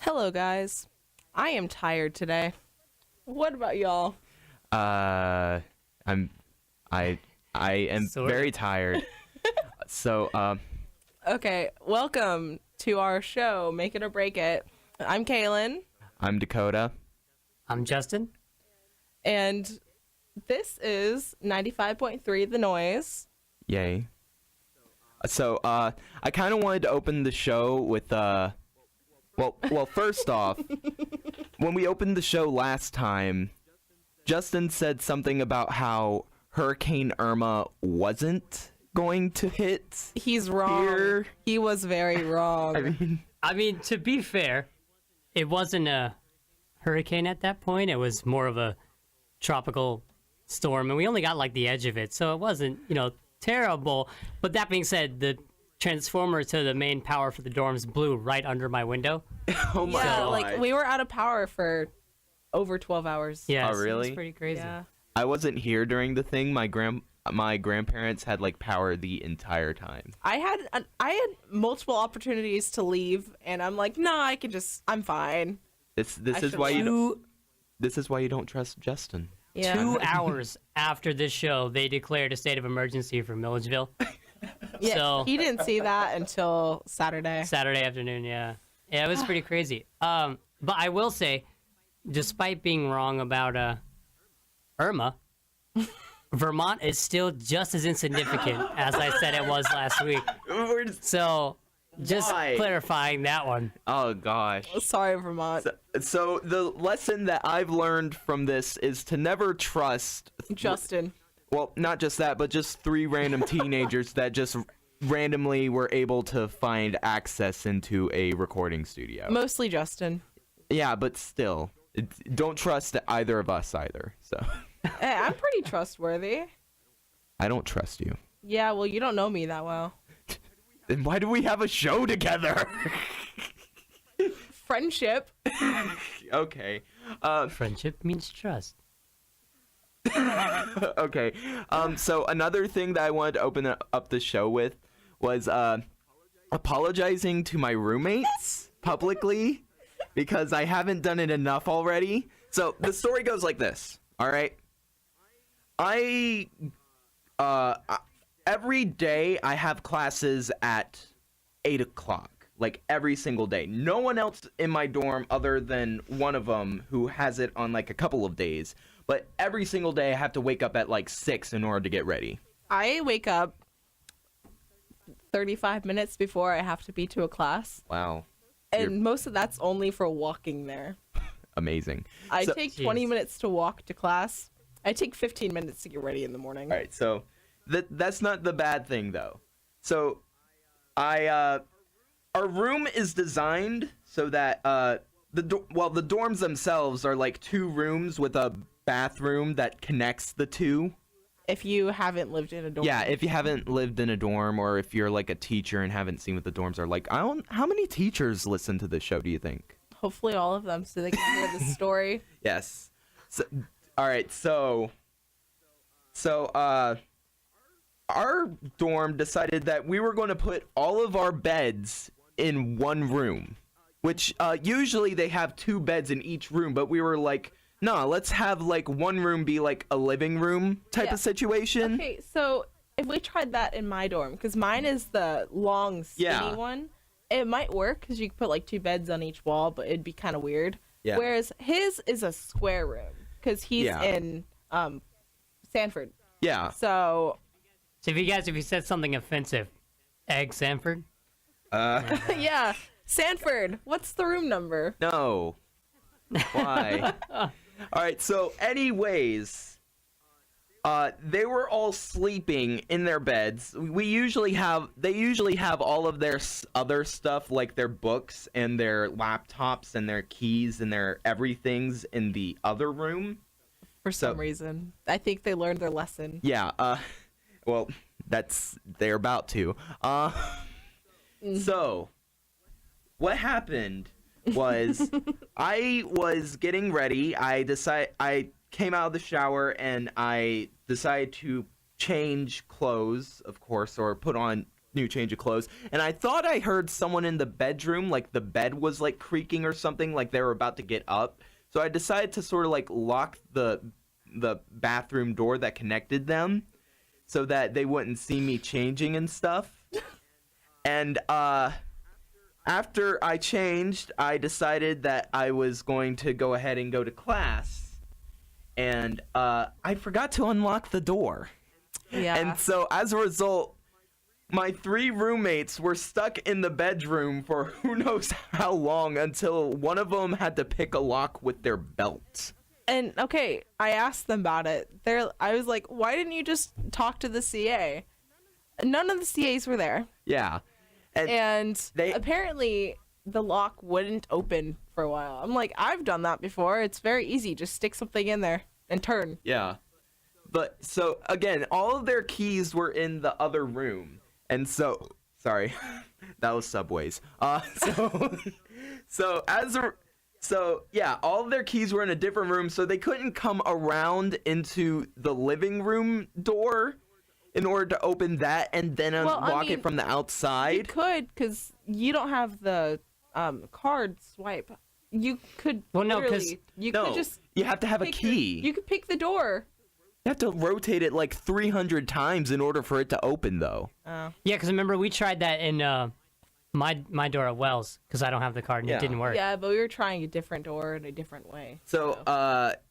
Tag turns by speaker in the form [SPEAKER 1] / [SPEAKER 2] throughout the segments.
[SPEAKER 1] Hello, guys. I am tired today. What about y'all?
[SPEAKER 2] I'm I am very tired. So,
[SPEAKER 1] Okay, welcome to our show, Make It or Break It. I'm Kaylin,
[SPEAKER 2] I'm Dakota.
[SPEAKER 3] I'm Justin.
[SPEAKER 1] and this is 95.3 The Noise.
[SPEAKER 2] Yay. So, I kind of wanted to open the show with well, first off, when we opened the show last time, Justin said something about how Hurricane Irma wasn't going to hit.
[SPEAKER 1] He's wrong.
[SPEAKER 2] Here.
[SPEAKER 1] He was very wrong.
[SPEAKER 3] I mean, to be fair, it wasn't a hurricane at that point. It was more of a tropical storm, and we only got like the edge of it, so it wasn't, terrible. But that being said, the transformer to the main power for the dorms blew right under my window.
[SPEAKER 2] Oh my
[SPEAKER 1] Yeah,
[SPEAKER 2] god.
[SPEAKER 1] like we were out of power for over 12 hours.
[SPEAKER 3] Yeah,
[SPEAKER 2] Oh,
[SPEAKER 3] so it
[SPEAKER 2] really?
[SPEAKER 3] was pretty crazy.
[SPEAKER 1] Yeah.
[SPEAKER 2] I wasn't here during the thing. My grandparents had like power the entire time.
[SPEAKER 1] I had multiple opportunities to leave, and I'm like, nah, I'm fine.
[SPEAKER 2] This
[SPEAKER 1] I
[SPEAKER 2] is
[SPEAKER 1] should
[SPEAKER 2] why you
[SPEAKER 1] love-
[SPEAKER 2] this is why you don't trust Justin.
[SPEAKER 1] Yeah.
[SPEAKER 3] 2 hours after this show, they declared a state of emergency for Milledgeville.
[SPEAKER 1] Yeah,
[SPEAKER 3] So-
[SPEAKER 1] he didn't see that until Saturday.
[SPEAKER 3] Saturday afternoon, yeah. Yeah, it was pretty crazy. But I will say, despite being wrong about Irma, Vermont is still just as insignificant as I said it was last week. So, just
[SPEAKER 2] Why?
[SPEAKER 3] clarifying that one.
[SPEAKER 2] Oh gosh.
[SPEAKER 1] Sorry, Vermont.
[SPEAKER 2] So the lesson that I've learned from this is to never trust.
[SPEAKER 1] Justin.
[SPEAKER 2] Well, not just that, but just 3 random teenagers that just randomly were able to find access into a recording studio.
[SPEAKER 1] Mostly Justin.
[SPEAKER 2] Yeah, but still, don't trust either of us either. So
[SPEAKER 1] Hey, I'm pretty trustworthy.
[SPEAKER 2] I don't trust you.
[SPEAKER 1] Yeah, well, you don't know me that well.
[SPEAKER 2] Then why do we have a show together?
[SPEAKER 1] Friendship.
[SPEAKER 2] Okay.
[SPEAKER 3] Friendship means trust.
[SPEAKER 2] Okay. So another thing that I wanted to open up the show with was apologizing to my roommates publicly because I haven't done it enough already. So the story goes like this. All right. I every day I have classes at 8 o'clock. Like every single day. No one else in my dorm other than one of them who has it on like a couple of days. But every single day I have to wake up at like 6 in order to get ready.
[SPEAKER 1] I wake up 35 minutes before I have to be to a class.
[SPEAKER 2] Wow.
[SPEAKER 1] And most of that's only for walking there.
[SPEAKER 2] Amazing.
[SPEAKER 1] I
[SPEAKER 2] So-
[SPEAKER 1] take 20
[SPEAKER 3] Jeez.
[SPEAKER 1] minutes to walk to class. I take 15 minutes to get ready in the morning.
[SPEAKER 2] All right, so that's not the bad thing though. So our room is designed so that the dorms themselves are like 2 rooms with a bathroom that connects the 2.
[SPEAKER 1] If you haven't lived in a dorm.
[SPEAKER 2] Yeah, if you haven't lived in a dorm or if you're like a teacher and haven't seen what the dorms are like. How many teachers listen to this show, do you think?
[SPEAKER 1] Hopefully all of them so they can hear the story.
[SPEAKER 2] Yes. So, all right, so our dorm decided that we were going to put all of our beds in one room, which usually they have 2 beds in each room, but we were like, nah, let's have like one room be like a living room type
[SPEAKER 1] Yeah.
[SPEAKER 2] of situation.
[SPEAKER 1] Okay, so if we tried that in my dorm, because mine is the long, skinny
[SPEAKER 2] Yeah.
[SPEAKER 1] one, it might work because you could put like 2 beds on each wall, but it'd be kind of weird.
[SPEAKER 2] Yeah.
[SPEAKER 1] Whereas his is a square room because he's
[SPEAKER 2] Yeah.
[SPEAKER 1] in Sanford.
[SPEAKER 2] Yeah.
[SPEAKER 1] So
[SPEAKER 3] So if you said something offensive, Egg Sanford?
[SPEAKER 1] yeah, Sanford. What's the room number?
[SPEAKER 2] No. Why? All right. So, anyways, they were all sleeping in their beds. They usually have all of their other stuff, like their books and their laptops and their keys and their everythings in the other room.
[SPEAKER 1] For some reason, I think they learned their lesson.
[SPEAKER 2] Yeah. Well, they're about to. So, what happened was I was getting ready. I came out of the shower and I decided to change clothes, of course, or put on new change of clothes, and I thought I heard someone in the bedroom, like the bed was like creaking or something, like they were about to get up. So I decided to sort of like lock the bathroom door that connected them so that they wouldn't see me changing and stuff. And after I changed, I decided that I was going to go ahead and go to class, and I forgot to unlock the door.
[SPEAKER 1] Yeah.
[SPEAKER 2] And so as a result, my 3 roommates were stuck in the bedroom for who knows how long until one of them had to pick a lock with their belt.
[SPEAKER 1] And okay, I asked them about it. I was like, why didn't you just talk to the CA? None of the CAs were there.
[SPEAKER 2] Yeah.
[SPEAKER 1] And apparently the lock wouldn't open for a while. I'm like, I've done that before. It's very easy. Just stick something in there and turn.
[SPEAKER 2] Yeah. But so again, all of their keys were in the other room. And so, sorry, that was Subways. So yeah, all of their keys were in a different room, so they couldn't come around into the living room door in order to open that and then unlock it from the outside.
[SPEAKER 1] You could, because you don't have the card swipe. You could.
[SPEAKER 2] Well, no,
[SPEAKER 1] because
[SPEAKER 2] you have to have a key.
[SPEAKER 1] You could pick the door.
[SPEAKER 2] You have to rotate it like 300 times in order for it to open, though.
[SPEAKER 3] Yeah, because remember, we tried that in my door at Wells, because I don't have the card, and it didn't work.
[SPEAKER 1] Yeah, but we were trying a different door in a different way.
[SPEAKER 2] So,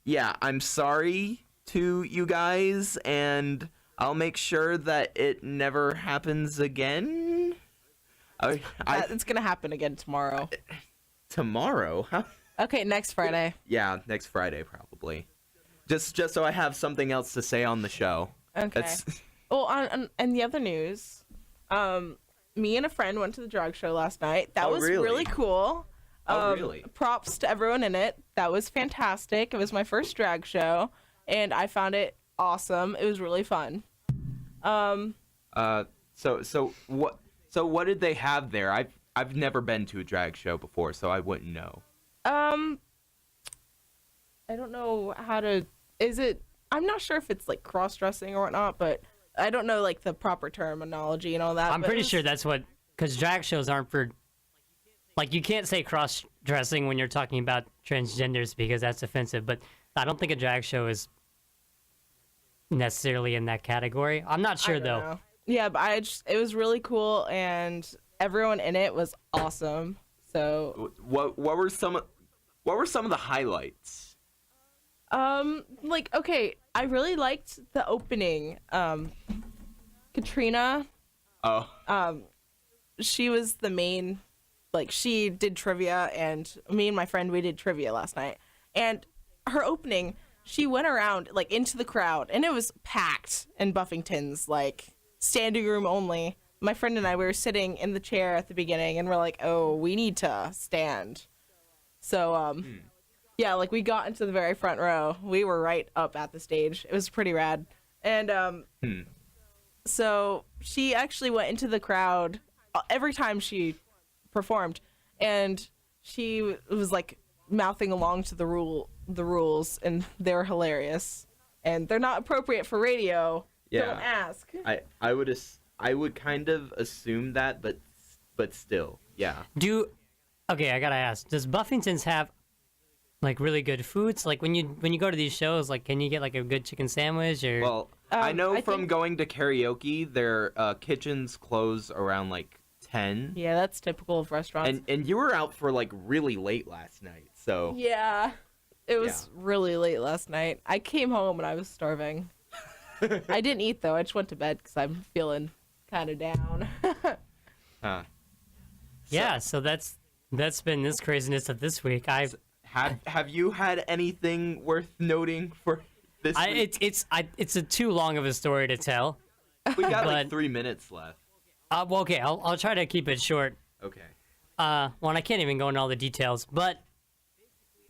[SPEAKER 2] yeah, I'm sorry to you guys, and I'll make sure that it never happens again.
[SPEAKER 1] It's going to happen again tomorrow.
[SPEAKER 2] Tomorrow? Huh?
[SPEAKER 1] Okay, next Friday.
[SPEAKER 2] Yeah, next Friday, probably. Just so I have something else to say on the show.
[SPEAKER 1] Okay. Well, on the other news, me and a friend went to the drag show last night. That was really cool.
[SPEAKER 2] Really?
[SPEAKER 1] Props to everyone in it. That was fantastic. It was my first drag show, and I found it awesome. It was really fun.
[SPEAKER 2] So what did they have there? I've never been to a drag show before, so I wouldn't know.
[SPEAKER 1] I don't know how to. I'm not sure if it's like cross-dressing or whatnot, but I don't know like the proper terminology and all that.
[SPEAKER 3] I'm pretty sure that's what, because drag shows aren't for, like, you can't say cross-dressing when you're talking about transgenders because that's offensive, but I don't think a drag show is necessarily in that category. I'm not sure though.
[SPEAKER 1] Know. Yeah, but it was really cool, and everyone in it was awesome. So
[SPEAKER 2] what were some of the highlights?
[SPEAKER 1] Like, okay, I really liked the opening. Katrina.
[SPEAKER 2] Oh.
[SPEAKER 1] She was the main, like, she did trivia, and me and my friend, we did trivia last night. And her opening, she went around, like, into the crowd, and it was packed in Buffington's, like, standing room only. My friend and I, we were sitting in the chair at the beginning, and we're like, oh, we need to stand. So, yeah, like, we got into the very front row. We were right up at the stage. It was pretty rad. And so she actually went into the crowd every time she performed, and she was like mouthing along to the rules, and they were hilarious. And they're not appropriate for radio.
[SPEAKER 2] Yeah.
[SPEAKER 1] Don't ask.
[SPEAKER 2] I would kind of assume that, but still, yeah.
[SPEAKER 3] Okay, I gotta ask. Does Buffington's have like really good foods? Like when you go to these shows, like can you get like a good chicken sandwich or?
[SPEAKER 2] Well, I know from going to karaoke, their kitchens close around like 10.
[SPEAKER 1] Yeah, that's typical of restaurants.
[SPEAKER 2] And you were out for like really late last night, so.
[SPEAKER 1] Yeah, it was really late last night. I came home and I was starving. I didn't eat though. I just went to bed because I'm feeling kind of down.
[SPEAKER 2] Huh.
[SPEAKER 3] Yeah, so that's been this craziness of this week.
[SPEAKER 2] Have you had anything worth noting for this week?
[SPEAKER 3] It's a too long of a story to tell.
[SPEAKER 2] We got like 3 minutes left.
[SPEAKER 3] Well, okay, I'll try to keep it short.
[SPEAKER 2] Okay.
[SPEAKER 3] Well, I can't even go into all the details, but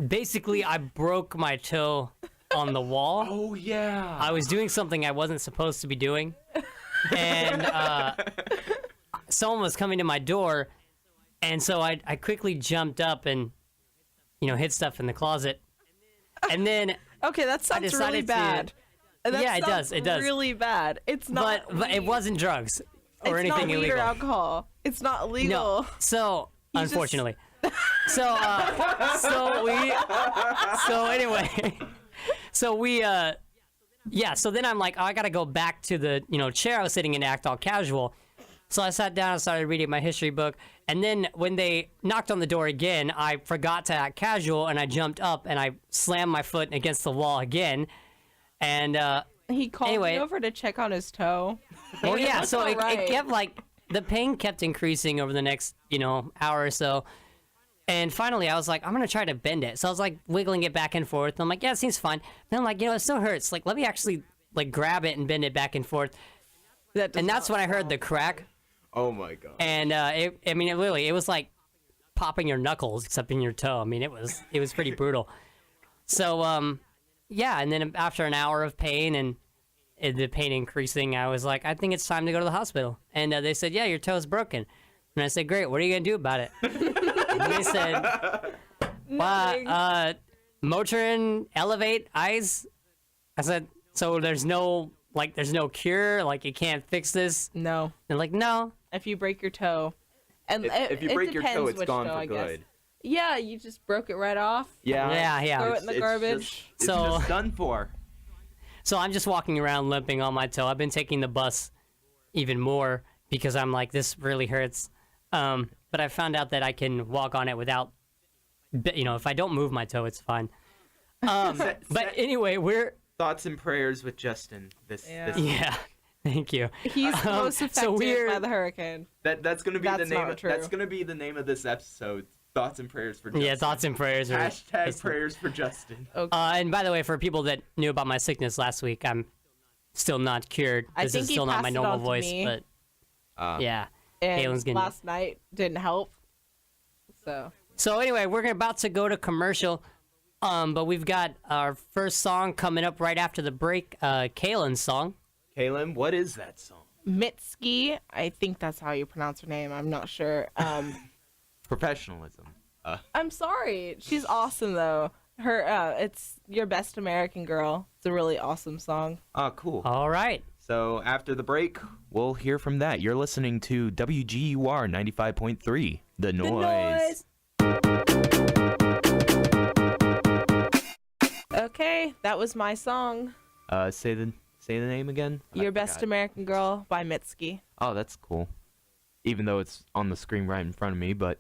[SPEAKER 3] basically I broke my toe on the wall.
[SPEAKER 2] Oh yeah.
[SPEAKER 3] I was doing something I wasn't supposed to be doing, and someone was coming to my door, and so I quickly jumped up and hid stuff in the closet, and then
[SPEAKER 1] okay, that sounds really bad.
[SPEAKER 3] Yeah, it does.
[SPEAKER 1] Really bad. It's not.
[SPEAKER 3] But it wasn't drugs. or
[SPEAKER 1] it's
[SPEAKER 3] anything
[SPEAKER 1] not weed
[SPEAKER 3] illegal.
[SPEAKER 1] or alcohol. It's not
[SPEAKER 3] No.
[SPEAKER 1] illegal.
[SPEAKER 3] So
[SPEAKER 1] You just-
[SPEAKER 3] unfortunately, so anyway, so we yeah. So then I'm like, oh, I gotta go back to the chair I was sitting in to act all casual. So I sat down and started reading my history book. And then when they knocked on the door again, I forgot to act casual and I jumped up and I slammed my foot against the wall again. And
[SPEAKER 1] He called
[SPEAKER 3] Anyway.
[SPEAKER 1] me over to check on his toe.
[SPEAKER 3] well, yeah,
[SPEAKER 1] That's
[SPEAKER 3] so
[SPEAKER 1] all
[SPEAKER 3] it
[SPEAKER 1] right.
[SPEAKER 3] kept like the pain kept increasing over the next hour or so. And finally, I was like, I'm gonna try to bend it. So I was like wiggling it back and forth. And I'm like, yeah, it seems fine. Then I'm like, it still hurts. Like, let me actually like grab it and bend it back and forth. And that's when I heard the crack.
[SPEAKER 2] Oh my god.
[SPEAKER 3] And it was like popping your knuckles, except in your toe. I mean, it was pretty brutal. So yeah. And then after an hour of pain and the pain increasing, I was like, I think it's time to go to the hospital. And they said, yeah, your toe's broken. And I said, great. What are you gonna do about it? And they said,
[SPEAKER 1] Nothing.
[SPEAKER 3] Motrin, elevate, eyes. I said, so there's no cure, like you can't fix this.
[SPEAKER 1] No.
[SPEAKER 3] They're like, no.
[SPEAKER 1] If you break your toe, and
[SPEAKER 2] If you break your toe,
[SPEAKER 1] depends
[SPEAKER 2] it's
[SPEAKER 1] which
[SPEAKER 2] gone
[SPEAKER 1] toe,
[SPEAKER 2] for
[SPEAKER 1] I guess.
[SPEAKER 2] good.
[SPEAKER 1] Yeah, you just broke it right off.
[SPEAKER 3] Yeah.
[SPEAKER 1] Throw it in the
[SPEAKER 2] It's
[SPEAKER 1] garbage.
[SPEAKER 2] It's
[SPEAKER 3] So-
[SPEAKER 2] just done for.
[SPEAKER 3] So I'm just walking around limping on my toe. I've been taking the bus even more because I'm like, this really hurts. But I found out that I can walk on it without, if I don't move my toe, it's fine. But anyway, we're
[SPEAKER 2] Thoughts and prayers with Justin.
[SPEAKER 1] Yeah.
[SPEAKER 3] yeah. Thank you.
[SPEAKER 1] He's the most
[SPEAKER 3] so
[SPEAKER 1] affected
[SPEAKER 3] we're-
[SPEAKER 1] by the hurricane.
[SPEAKER 2] That's gonna be the
[SPEAKER 1] That's
[SPEAKER 2] name.
[SPEAKER 1] not true.
[SPEAKER 2] That's gonna be the name of this episode. Thoughts and prayers for Justin.
[SPEAKER 3] Yeah, thoughts and prayers. Are
[SPEAKER 2] Hashtag
[SPEAKER 3] just-
[SPEAKER 2] prayers for Justin.
[SPEAKER 3] And by the way, for people that knew about my sickness last week, I'm still not cured.
[SPEAKER 1] I
[SPEAKER 3] This
[SPEAKER 1] think
[SPEAKER 3] is
[SPEAKER 1] he
[SPEAKER 3] still not
[SPEAKER 1] passed
[SPEAKER 3] my
[SPEAKER 1] it
[SPEAKER 3] normal
[SPEAKER 1] on to
[SPEAKER 3] voice,
[SPEAKER 1] me.
[SPEAKER 3] but yeah.
[SPEAKER 1] And
[SPEAKER 3] Kalen's getting
[SPEAKER 1] last night didn't help.
[SPEAKER 3] So anyway, we're about to go to commercial, but we've got our first song coming up right after the break. Kalen's song.
[SPEAKER 2] Kaylin, what is that song?
[SPEAKER 1] Mitski, I think that's how you pronounce her name. I'm not sure.
[SPEAKER 2] Professionalism.
[SPEAKER 1] I'm sorry. She's awesome though. Her it's Your Best American Girl. It's a really awesome song.
[SPEAKER 2] Oh, cool.
[SPEAKER 3] All right.
[SPEAKER 2] So after the break, we'll hear from that. You're listening to WGUR 95.3, The Noise.
[SPEAKER 1] Okay, that was my song.
[SPEAKER 2] Say the name again. I
[SPEAKER 1] Your Best
[SPEAKER 2] forgot.
[SPEAKER 1] American Girl by Mitski.
[SPEAKER 2] Oh, that's cool. Even though it's on the screen right in front of me, but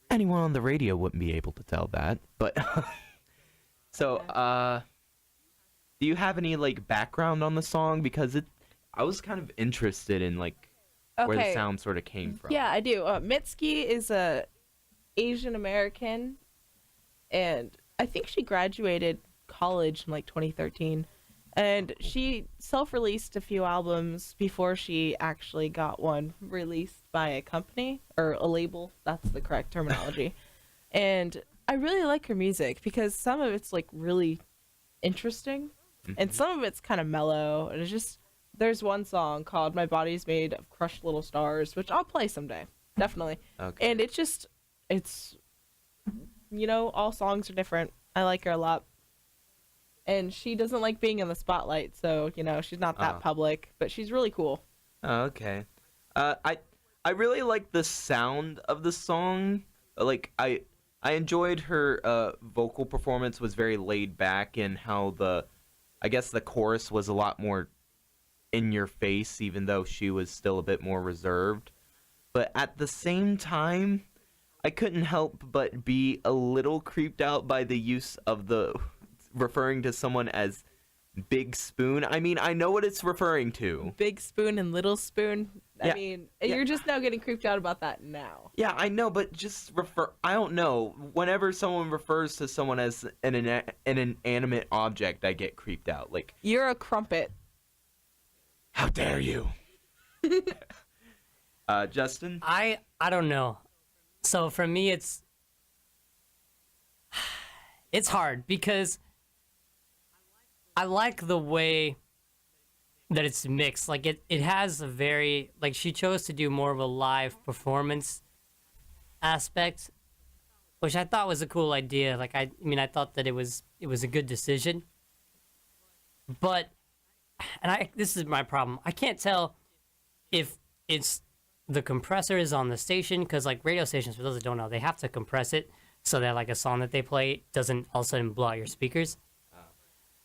[SPEAKER 2] anyone on the radio wouldn't be able to tell that. But so, do you have any like background on the song? Because I was kind of interested in like where the
[SPEAKER 1] Okay.
[SPEAKER 2] sound sort of came from.
[SPEAKER 1] Yeah, I do. Mitski is a Asian American, and I think she graduated college in like 2013. And she self-released a few albums before she actually got one released by a company or a label. That's the correct terminology. And I really like her music because some of it's like really interesting and some of it's kind of mellow. And it's just, there's one song called My Body's Made of Crushed Little Stars, which I'll play someday. Definitely.
[SPEAKER 2] Okay.
[SPEAKER 1] And it's all songs are different. I like her a lot. And she doesn't like being in the spotlight, so, she's not that public, but she's really cool.
[SPEAKER 2] Oh, okay. I really like the sound of the song. Like I enjoyed her vocal performance was very laid back, and how I guess the chorus was a lot more in your face, even though she was still a bit more reserved. But at the same time, I couldn't help but be a little creeped out by the use of the referring to someone as Big Spoon. I mean, I know what it's referring to.
[SPEAKER 1] Big Spoon and Little Spoon.
[SPEAKER 2] Yeah.
[SPEAKER 1] I mean, you're just now getting creeped out about that now.
[SPEAKER 2] Yeah, I know, but just I don't know. Whenever someone refers to someone as an inanimate object, I get creeped out. Like,
[SPEAKER 1] You're a crumpet.
[SPEAKER 2] how dare you? Justin?
[SPEAKER 3] I don't know. So for me, it's hard because I like the way that it's mixed. Like it has a very, like, she chose to do more of a live performance aspect, which I thought was a cool idea. Like I thought that it was a good decision. But this is my problem. I can't tell if it's the compressors on the station, because like radio stations, for those that don't know, they have to compress it so that like a song that they play doesn't all of a sudden blow out your speakers.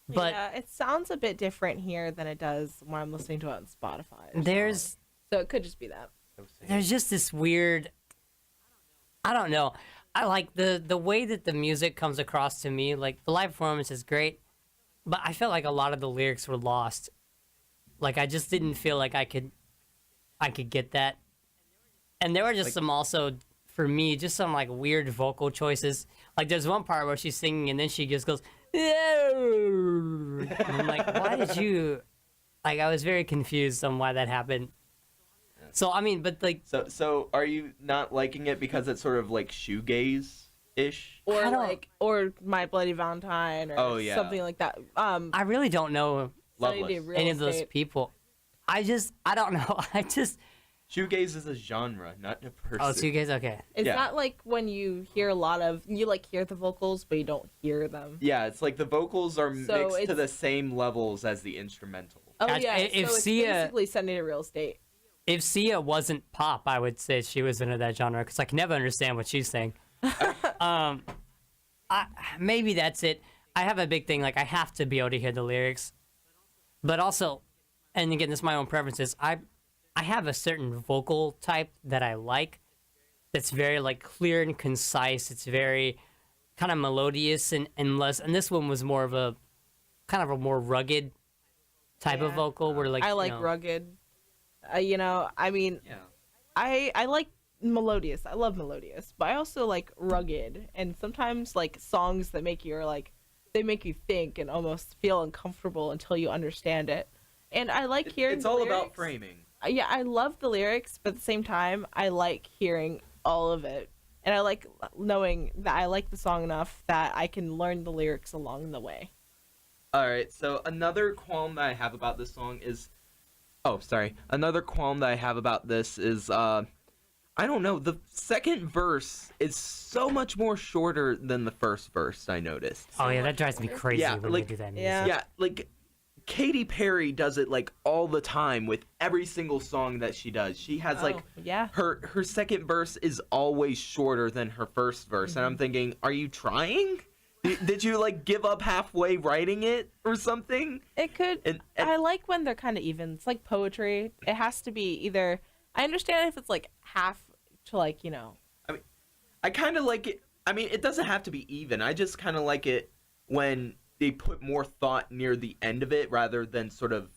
[SPEAKER 3] But
[SPEAKER 1] yeah, it sounds a bit different here than it does when I'm listening to it on Spotify. So it could just be that.
[SPEAKER 3] there's just this weird, I don't know. I like the way that the music comes across to me. Like the live performance is great, but I felt like a lot of the lyrics were lost. Like I just didn't feel like I could get that. And there were just some also, for me, just some like weird vocal choices. Like there's one part where she's singing and then she just goes, and I'm like, why did you? Like I was very confused on why that happened. So I mean, but like,
[SPEAKER 2] So are you not liking it because it's sort of like shoegaze-ish?
[SPEAKER 1] Or My Bloody Valentine or something like that.
[SPEAKER 3] I really don't know
[SPEAKER 1] Sunny Day Real
[SPEAKER 3] any of those
[SPEAKER 1] Estate.
[SPEAKER 3] people. I don't know.
[SPEAKER 2] Shoegaze is a genre, not a person.
[SPEAKER 3] Oh, so you guys, okay.
[SPEAKER 1] Is
[SPEAKER 2] Yeah.
[SPEAKER 1] that like when you hear you like hear the vocals but you don't hear them?
[SPEAKER 2] Yeah, it's like the vocals are
[SPEAKER 1] So
[SPEAKER 2] mixed to
[SPEAKER 1] it's-
[SPEAKER 2] the same levels as the instrumental.
[SPEAKER 1] Oh
[SPEAKER 3] Gotcha.
[SPEAKER 1] yeah,
[SPEAKER 3] If
[SPEAKER 1] so it's
[SPEAKER 3] Sia-
[SPEAKER 1] basically Sunny Day Real Estate.
[SPEAKER 3] If Sia wasn't pop, I would say she was into that genre because I can never understand what she's saying. Maybe that's it. I have a big thing, like I have to be able to hear the lyrics, but also, and again, this is my own preferences. I have a certain vocal type that I like. That's very like clear and concise. It's very kind of melodious and less. And this one was more of a kind of a more rugged type of
[SPEAKER 1] Yeah.
[SPEAKER 3] vocal, where like
[SPEAKER 1] I like
[SPEAKER 3] you know,
[SPEAKER 1] rugged. I mean,
[SPEAKER 2] Yeah.
[SPEAKER 1] I like melodious. I love melodious, but I also like rugged. And sometimes like songs that make you they make you think and almost feel uncomfortable until you understand it. And I like hearing.
[SPEAKER 2] It's
[SPEAKER 1] the
[SPEAKER 2] all
[SPEAKER 1] lyrics.
[SPEAKER 2] about framing.
[SPEAKER 1] Yeah, I love the lyrics, but at the same time, I like hearing all of it. And I like knowing that I like the song enough that I can learn the lyrics along the way.
[SPEAKER 2] All right, so another qualm that I have about this song is, another qualm that I have about this is, I don't know, the second verse is so much more shorter than the first verse. I noticed.
[SPEAKER 3] Oh yeah, that drives me crazy
[SPEAKER 2] Yeah,
[SPEAKER 3] when
[SPEAKER 2] like-
[SPEAKER 3] they do that music.
[SPEAKER 1] Yeah.
[SPEAKER 2] Yeah, like Katy Perry does it like all the time with every single song that she does. She has like
[SPEAKER 1] yeah.
[SPEAKER 2] her second verse is always shorter than her first verse, and I'm thinking, are you trying? Did you like give up halfway writing it or something?
[SPEAKER 1] It could.
[SPEAKER 2] And-
[SPEAKER 1] I like when they're kind of even. It's like poetry. It has to be either. I understand if it's like half to like
[SPEAKER 2] I kind of like it. I mean, it doesn't have to be even. I just kind of like it when they put more thought near the end of it rather than sort of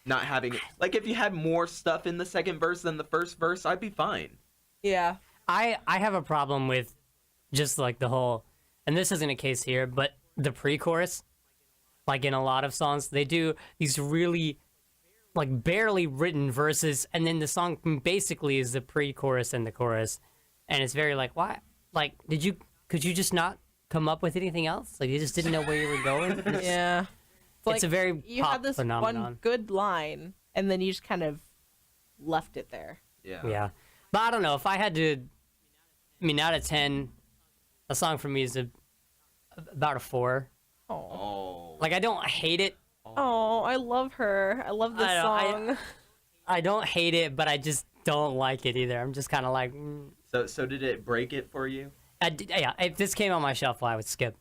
[SPEAKER 2] not having it. Like if you had more stuff in the second verse than the first verse, I'd be fine.
[SPEAKER 1] Yeah.
[SPEAKER 3] I have a problem with just like the whole, and this isn't a case here, but the pre-chorus, like in a lot of songs, they do these really like barely written verses, and then the song basically is the pre-chorus and the chorus, and it's very like, why? Like, could you just not come up with anything else? Like you just didn't know where you were going?
[SPEAKER 1] Yeah.
[SPEAKER 3] It's a very
[SPEAKER 1] you
[SPEAKER 3] pop
[SPEAKER 1] had this
[SPEAKER 3] phenomenon.
[SPEAKER 1] one good line and then you just kind of left it there.
[SPEAKER 3] Yeah. But I don't know. If I had to, I mean, out of 10, a song for me is about a 4.
[SPEAKER 1] Oh.
[SPEAKER 2] Oh.
[SPEAKER 3] Like, I don't hate it.
[SPEAKER 1] Oh, I love her. I love this song.
[SPEAKER 3] I don't hate it, but I just don't like it either. I'm just kind of like,
[SPEAKER 2] So did it break it for you?
[SPEAKER 3] yeah, if this came on my shuffle, I would skip.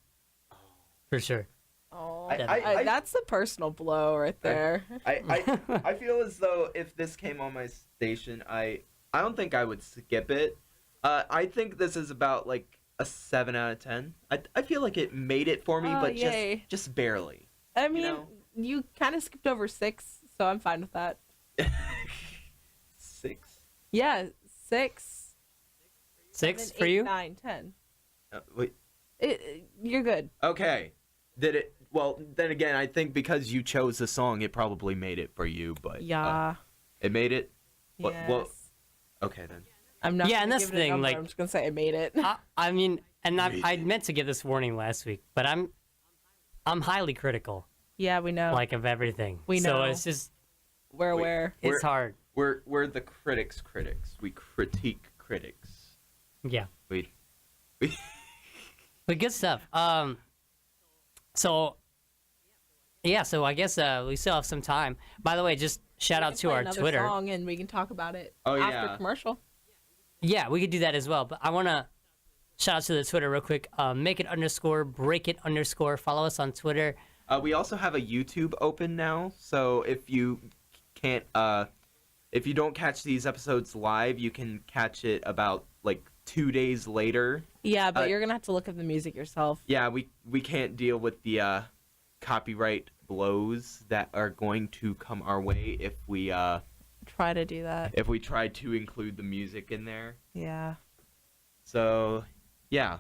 [SPEAKER 3] For sure.
[SPEAKER 1] Oh,
[SPEAKER 2] I-
[SPEAKER 1] that's a personal blow right there.
[SPEAKER 2] I feel as though if this came on my station, I don't think I would skip it. I think this is about like a 7 out of 10. I feel like it made it for me,
[SPEAKER 1] Oh,
[SPEAKER 2] but
[SPEAKER 1] yay.
[SPEAKER 2] just barely.
[SPEAKER 1] I mean,
[SPEAKER 2] know?
[SPEAKER 1] you kind of skipped over 6, so I'm fine with that.
[SPEAKER 2] 6.
[SPEAKER 1] Yeah, 6.
[SPEAKER 3] 6
[SPEAKER 1] 7,
[SPEAKER 3] for
[SPEAKER 1] 8,
[SPEAKER 3] you?
[SPEAKER 1] 9, 10.
[SPEAKER 2] Wait.
[SPEAKER 1] You're good.
[SPEAKER 2] Okay. Did it? Well, then again, I think because you chose the song, it probably made it for you. But
[SPEAKER 1] Yeah.
[SPEAKER 2] it made it. What?
[SPEAKER 1] Yes.
[SPEAKER 2] What? Okay then.
[SPEAKER 1] I'm not.
[SPEAKER 3] Yeah,
[SPEAKER 1] gonna
[SPEAKER 3] and that's
[SPEAKER 1] give
[SPEAKER 3] the
[SPEAKER 1] it a
[SPEAKER 3] thing,
[SPEAKER 1] number,
[SPEAKER 3] like-
[SPEAKER 1] I'm just gonna say I made it.
[SPEAKER 3] I mean, and I meant to give this warning last week, but I'm highly critical,
[SPEAKER 1] Yeah, we know.
[SPEAKER 3] like, of everything.
[SPEAKER 1] We
[SPEAKER 3] So
[SPEAKER 1] know.
[SPEAKER 3] it's just,
[SPEAKER 1] we're aware.
[SPEAKER 3] it's
[SPEAKER 2] We're-
[SPEAKER 3] hard.
[SPEAKER 2] We're the critics. We critique critics.
[SPEAKER 3] Yeah.
[SPEAKER 2] We.
[SPEAKER 3] But good stuff. So Yeah, so I guess we still have some time. By the way, just shout out to our
[SPEAKER 1] Another
[SPEAKER 3] Twitter.
[SPEAKER 1] song and we can talk about it
[SPEAKER 2] Oh,
[SPEAKER 1] after
[SPEAKER 2] yeah.
[SPEAKER 1] commercial.
[SPEAKER 3] Yeah, we could do that as well. But I want to shout out to the Twitter real quick. Make it _ break it _ follow us on Twitter.
[SPEAKER 2] We also have a YouTube open now, so if you can't, if you don't catch these episodes live, you can catch it about like 2 days later.
[SPEAKER 1] Yeah, but you're gonna have to look at the music yourself.
[SPEAKER 2] Yeah, we can't deal with the copyright blows that are going to come our way if we
[SPEAKER 1] Try to do that.
[SPEAKER 2] try to include the music in there.
[SPEAKER 1] Yeah.
[SPEAKER 2] So, yeah.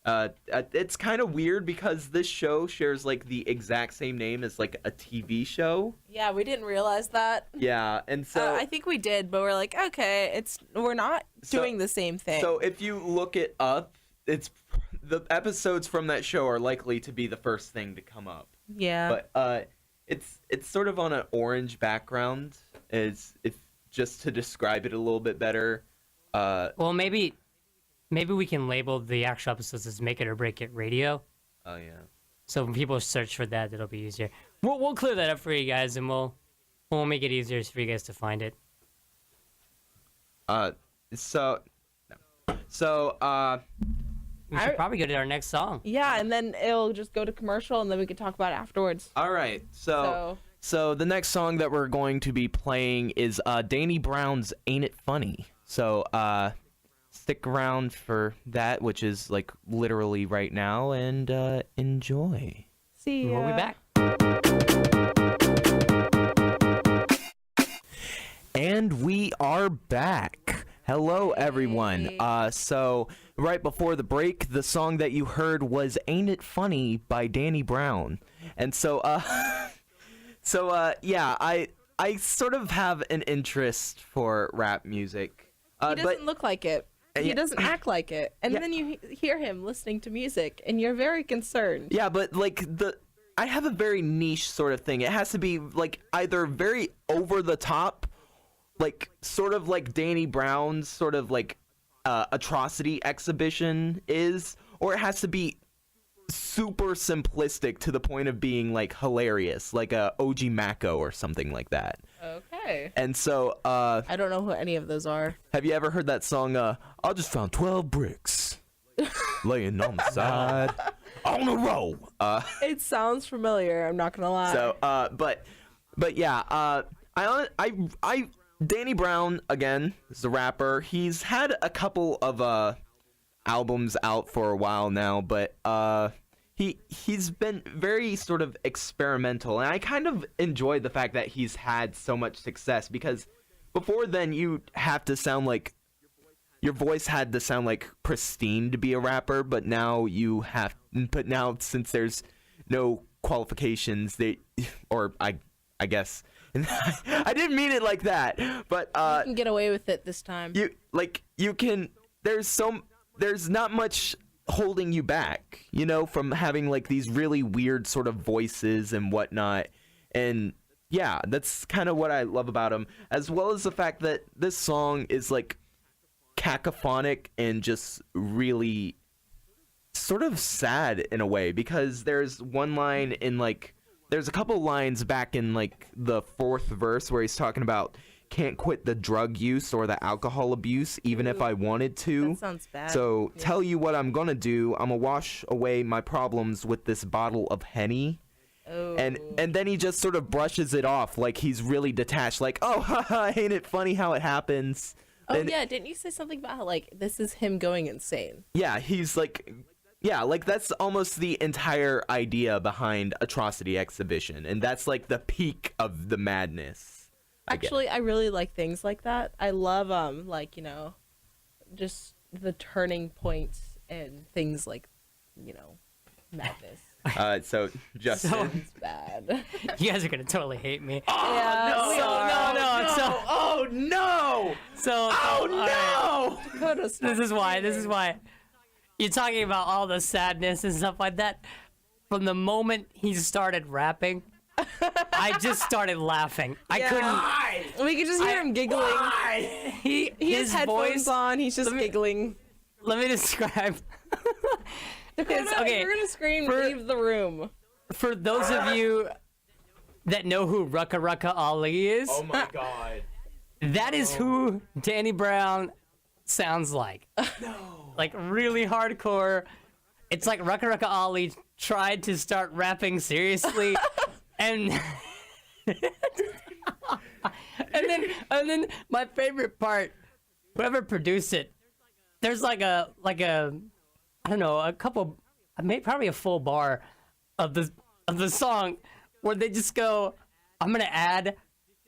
[SPEAKER 2] It's kind of weird because this show shares like the exact same name as like a TV show.
[SPEAKER 1] Yeah, we didn't realize that.
[SPEAKER 2] Yeah, and so
[SPEAKER 1] I think we did, but we're like, okay, we're not doing the same thing.
[SPEAKER 2] So if you look it up, it's the episodes from that show are likely to be the first thing to come up.
[SPEAKER 1] yeah.
[SPEAKER 2] But it's sort of on an orange background, is if just to describe it a little bit better.
[SPEAKER 3] Well, maybe we can label the actual episodes as Make It or Break It Radio.
[SPEAKER 2] Oh yeah.
[SPEAKER 3] So when people search for that, it'll be easier. We'll clear that up for you guys, and we'll make it easier for you guys to find it. We should probably go to our next song.
[SPEAKER 1] Yeah, and then it'll just go to commercial, and then we can talk about it afterwards.
[SPEAKER 2] All right. So the next song that we're going to be playing is Danny Brown's "Ain't It Funny." So stick around for that, which is like literally right now, and enjoy.
[SPEAKER 1] See ya.
[SPEAKER 3] We'll be back.
[SPEAKER 2] And we are back. Hello, everyone. So right before the break, the song that you heard was "Ain't It Funny" by Danny Brown. And so, yeah, I sort of have an interest for rap music.
[SPEAKER 1] He doesn't look like it. He
[SPEAKER 2] yeah.
[SPEAKER 1] doesn't act like it. And then you hear him listening to music, and you're very concerned.
[SPEAKER 2] Yeah, but like I have a very niche sort of thing. It has to be like either very over the top, like sort of like Danny Brown's sort of like atrocity exhibition is, or it has to be super simplistic to the point of being like hilarious, like a OG Mako or something like that.
[SPEAKER 1] Okay.
[SPEAKER 2] And so
[SPEAKER 1] I don't know who any of those are.
[SPEAKER 2] have you ever heard that song I just found 12 bricks laying on the side on a roll?
[SPEAKER 1] It sounds familiar, I'm not gonna lie.
[SPEAKER 2] So but yeah, I Danny Brown, again, is a rapper. He's had a couple of albums out for a while now, but he's been very sort of experimental, and I kind of enjoy the fact that he's had so much success, because before then you have to sound like your voice had to sound like pristine to be a rapper, but now since there's no qualifications, I guess I didn't mean it like that, but
[SPEAKER 1] you can get away with it this time.
[SPEAKER 2] There's not much holding you back, from having like these really weird sort of voices and whatnot. And yeah, that's kind of what I love about him, as well as the fact that this song is like cacophonic and just really sort of sad in a way, because there's one line in like, there's a couple lines back in like the fourth verse where he's talking about can't quit the drug use or the alcohol abuse even if I wanted to.
[SPEAKER 1] That sounds bad.
[SPEAKER 2] So
[SPEAKER 1] Yeah.
[SPEAKER 2] tell you what I'm gonna do. I'm gonna wash away my problems with this bottle of Henny.
[SPEAKER 1] Oh.
[SPEAKER 2] And then he just sort of brushes it off like he's really detached, like, oh, haha, ain't it funny how it happens?
[SPEAKER 1] Oh,
[SPEAKER 2] Then-
[SPEAKER 1] yeah, didn't you say something about how, like, this is him going insane?
[SPEAKER 2] Yeah, he's like, yeah, like that's almost the entire idea behind Atrocity Exhibition, and that's like the peak of the madness.
[SPEAKER 1] Actually, I really like things like that. I love, like, just the turning points and things like, madness.
[SPEAKER 2] So Justin.
[SPEAKER 1] It's bad.
[SPEAKER 3] You guys are gonna totally hate me.
[SPEAKER 1] Yeah, we are.
[SPEAKER 2] Oh no!
[SPEAKER 3] So
[SPEAKER 2] Oh no!
[SPEAKER 1] Dakota's
[SPEAKER 3] This is why you're talking about all the sadness and stuff like that. From the moment he started rapping, I just started laughing. I couldn't.
[SPEAKER 1] We could just hear him giggling. He has
[SPEAKER 3] His
[SPEAKER 1] headphones
[SPEAKER 3] voice.
[SPEAKER 1] on. He's just giggling.
[SPEAKER 3] Let me describe.
[SPEAKER 1] Dakota,
[SPEAKER 3] okay,
[SPEAKER 1] you're gonna scream,
[SPEAKER 3] for-
[SPEAKER 1] leave the room.
[SPEAKER 3] For those of you that know who Rucka Rucka Ali is,
[SPEAKER 2] Oh my god.
[SPEAKER 3] that is who Danny Brown sounds like.
[SPEAKER 2] No.
[SPEAKER 3] Like really hardcore. It's like Rucka Rucka Ali tried to start rapping seriously, and and then my favorite part, whoever produced it, there's like a I don't know, a couple, probably a full bar of the song where they just go, I'm gonna add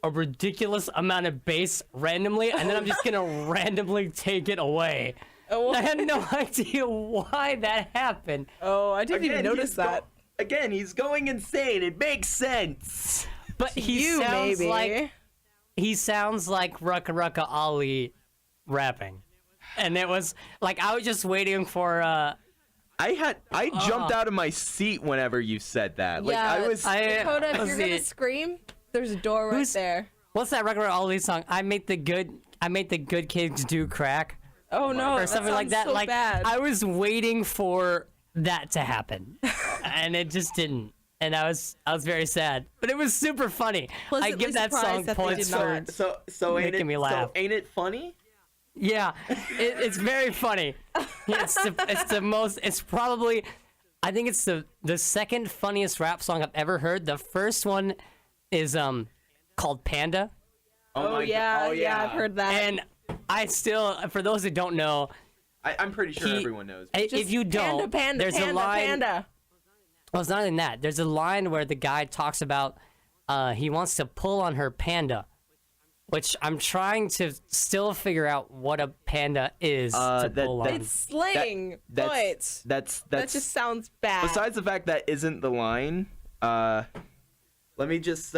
[SPEAKER 3] a ridiculous amount of bass randomly, and then I'm just gonna randomly take it away. I had no idea why that happened.
[SPEAKER 1] Oh, I didn't even notice that.
[SPEAKER 2] Again, he's going insane. It makes sense.
[SPEAKER 3] But he sounds like Rucka Rucka Ali rapping. And it was like I was just waiting for
[SPEAKER 2] I jumped out of my seat whenever you said that. Like
[SPEAKER 1] Yeah,
[SPEAKER 2] I was
[SPEAKER 1] Dakota, if
[SPEAKER 3] let's
[SPEAKER 1] you're gonna
[SPEAKER 3] see.
[SPEAKER 1] scream, there's a door right there.
[SPEAKER 3] what's that Rucka Rucka Ali song? I make the good kids do crack.
[SPEAKER 1] Oh no,
[SPEAKER 3] Or something like that.
[SPEAKER 1] So
[SPEAKER 3] Like
[SPEAKER 1] bad.
[SPEAKER 3] I was waiting for that to happen. And it just didn't. And I was very sad. But it was super funny. I
[SPEAKER 1] Pleasantly
[SPEAKER 3] give that song
[SPEAKER 1] surprised that they
[SPEAKER 3] points
[SPEAKER 1] did
[SPEAKER 3] for
[SPEAKER 1] not.
[SPEAKER 2] so ain't
[SPEAKER 3] making
[SPEAKER 2] it
[SPEAKER 3] me laugh.
[SPEAKER 2] So ain't it funny?
[SPEAKER 3] Yeah, it's very funny. Yeah, it's the most. It's probably, I think it's the second funniest rap song I've ever heard. The first one is called Panda,
[SPEAKER 1] Oh yeah, I've heard that.
[SPEAKER 3] and I still, for those who don't know,
[SPEAKER 2] I'm pretty sure
[SPEAKER 3] He-
[SPEAKER 2] everyone knows.
[SPEAKER 3] if you don't, there's a line.
[SPEAKER 1] Panda.
[SPEAKER 3] Well, it's not even that. There's a line where the guy talks about he wants to pull on her panda, which I'm trying to still figure out what a panda is to pull on.
[SPEAKER 1] It's slang, but
[SPEAKER 2] That's
[SPEAKER 1] that just sounds bad.
[SPEAKER 2] besides the fact that isn't the line. Let me just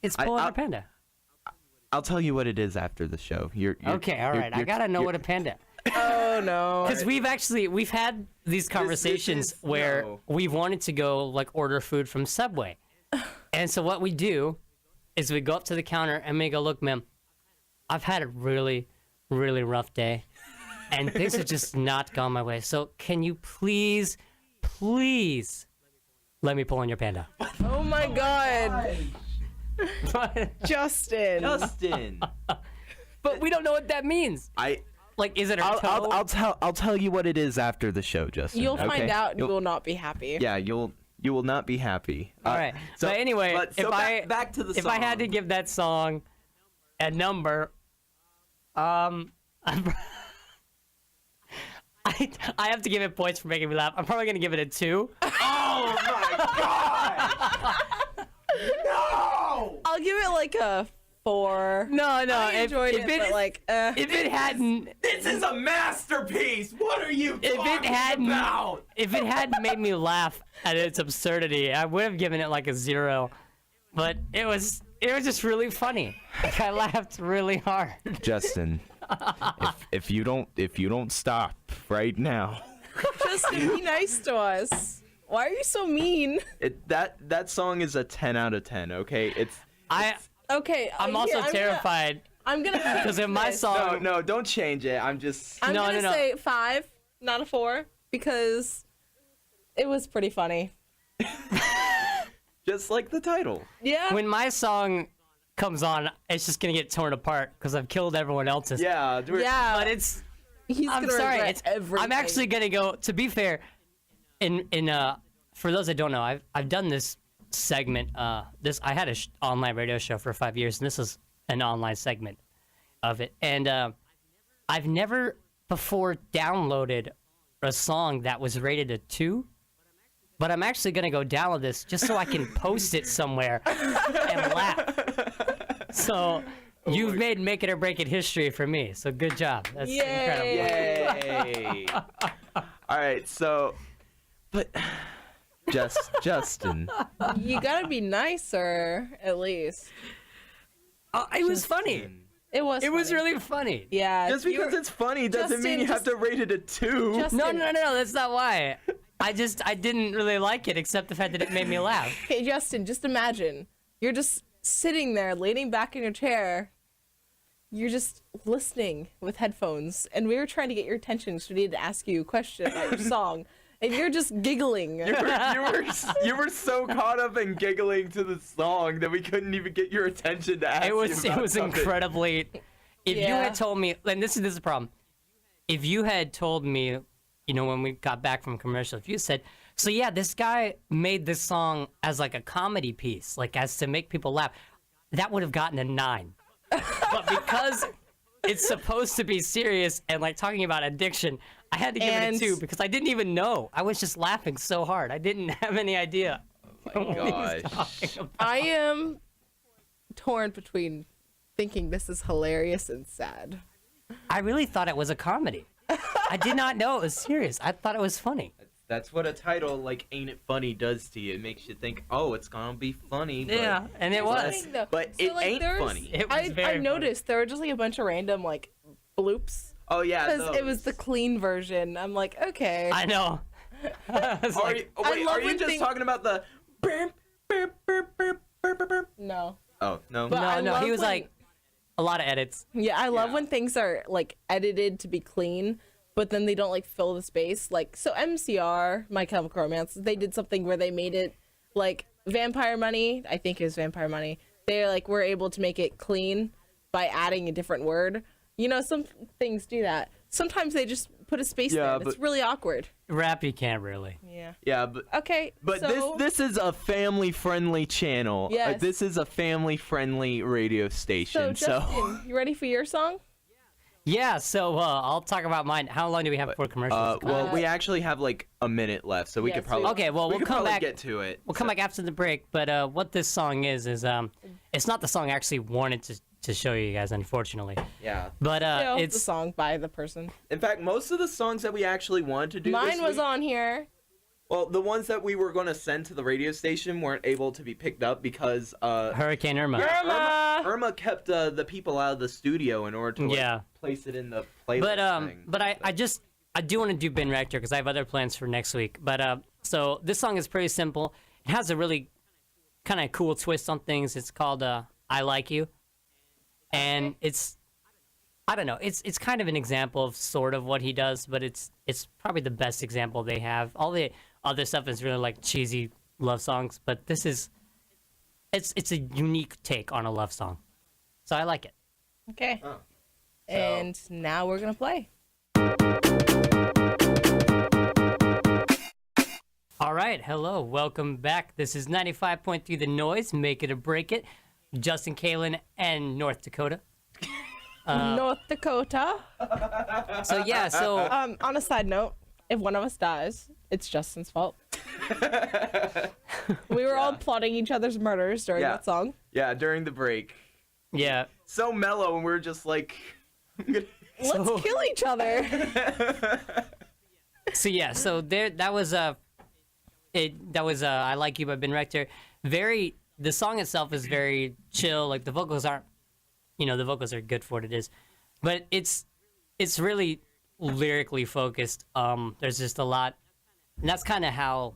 [SPEAKER 3] It's pull on
[SPEAKER 2] I-
[SPEAKER 3] her panda.
[SPEAKER 2] I'll tell you what it is after the show.
[SPEAKER 3] Okay, all right. I gotta know what a panda.
[SPEAKER 1] Oh no.
[SPEAKER 3] Because we've had these conversations
[SPEAKER 2] is-
[SPEAKER 3] where
[SPEAKER 2] no.
[SPEAKER 3] we've wanted to go like order food from Subway, and so what we do is we go up to the counter and we go, look, ma'am, I've had a really, really rough day, and things have just not gone my way. So can you please let me pull on your panda?
[SPEAKER 1] Oh my god. Justin.
[SPEAKER 2] Justin.
[SPEAKER 3] But we don't know what that means. Like, is it a toe?
[SPEAKER 2] I'll tell you what it is after the show, Justin.
[SPEAKER 1] You'll
[SPEAKER 2] okay?
[SPEAKER 1] find out and you will not be happy.
[SPEAKER 2] Yeah, you will not be happy.
[SPEAKER 3] All right. But anyway,
[SPEAKER 2] back to the song.
[SPEAKER 3] If I had to give that song a number, I have to give it points for making me laugh. I'm probably gonna give it a 2.
[SPEAKER 2] Oh my god! No!
[SPEAKER 1] I'll give it like a 4.
[SPEAKER 3] No.
[SPEAKER 1] I enjoyed
[SPEAKER 3] if
[SPEAKER 1] it, but like,
[SPEAKER 3] if it hadn't,
[SPEAKER 2] This is a masterpiece. What are you
[SPEAKER 3] if
[SPEAKER 2] talking
[SPEAKER 3] it hadn't,
[SPEAKER 2] about?
[SPEAKER 3] if it hadn't made me laugh at its absurdity, I would have given it like a 0. But it was just really funny. Like, I laughed really hard.
[SPEAKER 2] Justin, if you don't stop right now,
[SPEAKER 1] Justin, be nice to us. Why are you so mean?
[SPEAKER 2] that song is a 10 out of 10. Okay,
[SPEAKER 1] Okay,
[SPEAKER 3] I'm also terrified
[SPEAKER 1] I'm gonna
[SPEAKER 3] because in my song.
[SPEAKER 2] no, don't change it. I'm just
[SPEAKER 1] I'm
[SPEAKER 3] No,
[SPEAKER 1] gonna
[SPEAKER 3] no.
[SPEAKER 1] say 5, not a 4, because it was pretty funny.
[SPEAKER 2] just like the title.
[SPEAKER 1] Yeah.
[SPEAKER 3] When my song comes on, it's just gonna get torn apart because I've killed everyone else's.
[SPEAKER 2] Yeah,
[SPEAKER 1] yeah.
[SPEAKER 3] But it's.
[SPEAKER 1] He's
[SPEAKER 3] I'm
[SPEAKER 1] gonna
[SPEAKER 3] sorry.
[SPEAKER 1] regret
[SPEAKER 3] It's.
[SPEAKER 1] everything.
[SPEAKER 3] I'm actually gonna go. To be fair, for those that don't know, I've done this segment. I had a online radio show for 5 years, and this is an online segment of it. And I've never before downloaded a song that was rated a 2. But I'm actually gonna go download this just so I can post it somewhere and laugh. So you've made Make It or Break It history for me. So good job. That's incredible.
[SPEAKER 2] Yay! All right, so, but Justin,
[SPEAKER 1] You gotta be nicer, at least.
[SPEAKER 3] It was funny.
[SPEAKER 1] It was.
[SPEAKER 3] It was
[SPEAKER 1] funny.
[SPEAKER 3] really funny.
[SPEAKER 1] Yeah.
[SPEAKER 2] just because it's funny doesn't mean
[SPEAKER 1] Justin,
[SPEAKER 2] you have to rate it a 2.
[SPEAKER 1] Justin,
[SPEAKER 3] No, that's not why. I didn't really like it except the fact that it made me laugh.
[SPEAKER 1] Okay, Justin, just imagine you're just sitting there, leaning back in your chair. You're just listening with headphones, and we were trying to get your attention, so we needed to ask you a question about your song. and you're just giggling.
[SPEAKER 2] You were so caught up in giggling to the song that we couldn't even get your attention to ask
[SPEAKER 3] It was
[SPEAKER 2] you about something.
[SPEAKER 3] incredibly. If you
[SPEAKER 1] Yeah.
[SPEAKER 3] had told me, and this is the problem. If you had told me, when we got back from commercial, if you said, so yeah, this guy made this song as like a comedy piece, like as to make people laugh, that would have gotten a 9. But because it's supposed to be serious and like talking about addiction, I had to give it a 2 because I didn't even know. I was just laughing so hard. I didn't have any idea.
[SPEAKER 2] Oh my gosh.
[SPEAKER 1] I am torn between thinking this is hilarious and sad.
[SPEAKER 3] I really thought it was a comedy. I did not know it was serious. I thought it was funny.
[SPEAKER 2] That's what a title like "Ain't It Funny" does to you. It makes you think, oh, it's gonna be funny. But
[SPEAKER 3] Yeah, and it was.
[SPEAKER 2] But it ain't funny.
[SPEAKER 3] It was
[SPEAKER 1] I
[SPEAKER 3] very
[SPEAKER 1] noticed there were just like a bunch of random like bloops
[SPEAKER 2] Oh yeah.
[SPEAKER 1] because it was the clean version. I'm like, okay.
[SPEAKER 3] I know. I was
[SPEAKER 2] Are
[SPEAKER 3] like,
[SPEAKER 2] you,
[SPEAKER 1] I
[SPEAKER 2] wait,
[SPEAKER 1] love
[SPEAKER 2] are you
[SPEAKER 1] when
[SPEAKER 2] just
[SPEAKER 1] things-
[SPEAKER 2] talking about the? Burp, burp, burp, burp, burp, burp?
[SPEAKER 1] No.
[SPEAKER 2] Oh no.
[SPEAKER 1] But I
[SPEAKER 3] no,
[SPEAKER 1] love
[SPEAKER 3] he was
[SPEAKER 1] when-
[SPEAKER 3] like a lot of edits.
[SPEAKER 1] Yeah, I love
[SPEAKER 2] Yeah.
[SPEAKER 1] when things are like edited to be clean, but then they don't like fill the space. Like so MCR, My Chemical Romance, they did something where they made it like Vampire Money, I think it was Vampire Money. They like were able to make it clean by adding a different word. Some things do that. Sometimes they just put a space
[SPEAKER 2] Yeah,
[SPEAKER 1] there. It's
[SPEAKER 2] but-
[SPEAKER 1] really awkward.
[SPEAKER 3] Rap, you can't really.
[SPEAKER 1] Yeah.
[SPEAKER 2] Yeah, but
[SPEAKER 1] Okay.
[SPEAKER 2] but
[SPEAKER 1] so,
[SPEAKER 2] this is a family-friendly channel.
[SPEAKER 1] Yes.
[SPEAKER 2] This is a family-friendly radio
[SPEAKER 1] So
[SPEAKER 2] station.
[SPEAKER 1] Justin, you ready for your song?
[SPEAKER 3] Yeah, so I'll talk about mine. How long do we have before commercials?
[SPEAKER 2] well, we actually have like a minute left, so we
[SPEAKER 1] Yes,
[SPEAKER 2] could probably
[SPEAKER 3] Okay, well,
[SPEAKER 2] we
[SPEAKER 3] we'll
[SPEAKER 2] could
[SPEAKER 3] come
[SPEAKER 2] probably
[SPEAKER 3] back.
[SPEAKER 2] get to it.
[SPEAKER 3] We'll come back after the break, but what this song is it's not the song I actually wanted to show you guys, unfortunately.
[SPEAKER 2] Yeah.
[SPEAKER 3] But
[SPEAKER 1] Still, the
[SPEAKER 3] it's
[SPEAKER 1] song by the person.
[SPEAKER 2] In fact, most of the songs that we actually wanted to do
[SPEAKER 1] Mine
[SPEAKER 2] this
[SPEAKER 1] was
[SPEAKER 2] week,
[SPEAKER 1] on here.
[SPEAKER 2] well, the ones that we were going to send to the radio station weren't able to be picked up because
[SPEAKER 3] Hurricane Irma.
[SPEAKER 2] Irma kept the people out of the studio in order to like,
[SPEAKER 3] Yeah.
[SPEAKER 2] place it in the playlist thing.
[SPEAKER 3] But I do want to do Ben Rector because I have other plans for next week. But so this song is pretty simple. It has a really kind of cool twist on things. It's called "I Like You," and I don't know. It's kind of an example of sort of what he does, but it's probably the best example they have. All the other stuff is really like cheesy love songs, but this is it's a unique take on a love song. So I like it.
[SPEAKER 1] Okay.
[SPEAKER 2] Oh.
[SPEAKER 1] And now we're gonna play.
[SPEAKER 3] All right, hello, welcome back. This is 95.3 The Noise, Make It or Break It. Justin Kalen and North Dakota.
[SPEAKER 1] North Dakota.
[SPEAKER 3] So yeah, so
[SPEAKER 1] On a side note, if one of us dies, it's Justin's fault. We were all plotting each other's murders during
[SPEAKER 2] Yeah.
[SPEAKER 1] that song.
[SPEAKER 2] Yeah, during the break.
[SPEAKER 3] yeah,
[SPEAKER 2] So mellow, and we were just like,
[SPEAKER 1] Let's kill each other.
[SPEAKER 3] so there that was I Like You by Ben Rector. The song itself is very chill. Like the vocals aren't, the vocals are good for what it is, but it's really lyrically focused. There's just a lot, and that's kind of how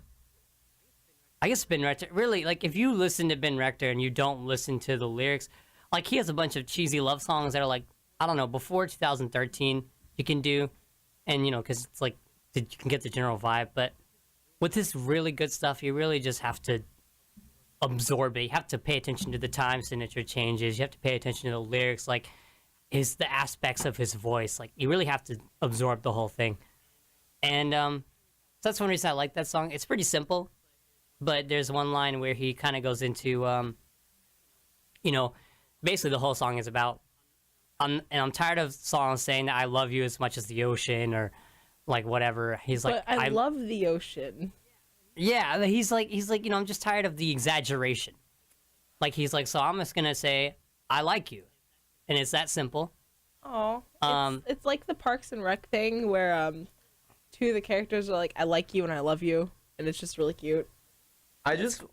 [SPEAKER 3] I guess Ben Rector really, like, if you listen to Ben Rector and you don't listen to the lyrics, like he has a bunch of cheesy love songs that are like, I don't know, before 2013 you can do, and because it's like you can get the general vibe, but with this really good stuff, you really just have to absorb it. You have to pay attention to the time signature changes. You have to pay attention to the lyrics, like the aspects of his voice. Like you really have to absorb the whole thing. And so that's one reason I like that song. It's pretty simple, but there's one line where he kind of goes into, basically the whole song is about, I'm tired of songs saying that I love you as much as the ocean or like whatever. He's like,
[SPEAKER 1] But I love the ocean.
[SPEAKER 3] yeah, he's like, I'm just tired of the exaggeration. Like he's like, so I'm just gonna say I like you, and it's that simple.
[SPEAKER 1] Oh,
[SPEAKER 3] Um,
[SPEAKER 1] it's like the Parks and Rec thing where two of the characters are like, I like you and I love you, and it's just really cute.
[SPEAKER 2] I just